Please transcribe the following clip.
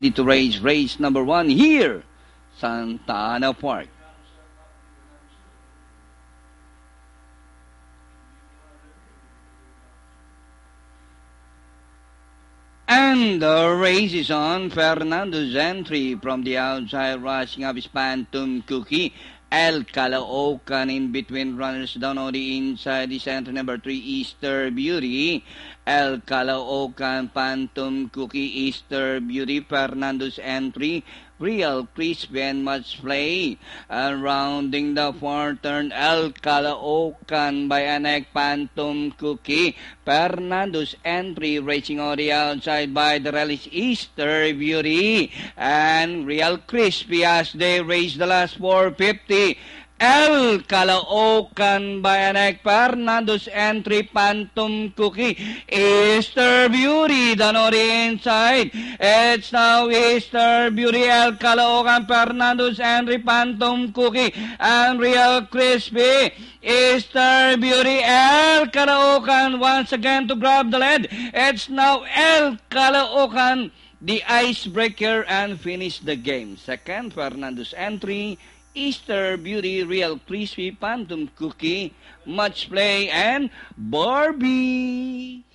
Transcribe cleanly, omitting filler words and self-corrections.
to race number 1 here, Santa Ana Park. And the race is on. Fernando's entry from the outside, rushing up his Phantom Cookie. El Caloocan in between runners down on the inside. The center number 3, Easter Beauty. El Caloocan, Phantom Cookie, Easter Beauty. Fernando's entry. Real Crispy and Much Play. And rounding the far turn, El Caloocan by Anek, Phantom Cookie. Fernando's entry, racing on the outside by the relish, Easter Beauty. And Real Crispy as they race the last 450. El Caloocan by Anek, Fernando's entry, Phantom Cookie, Easter Beauty down on the inside. It's now Easter Beauty, El Caloocan, Fernando's entry, Phantom Cookie, and Real Crispy. Easter Beauty, El Caloocan once again to grab the lead. It's now El Caloocan, the icebreaker, and finish the game. Second, Fernando's entry, Easter Beauty, Real Crispy, Phantom Cookie, Much Play, and Barbie.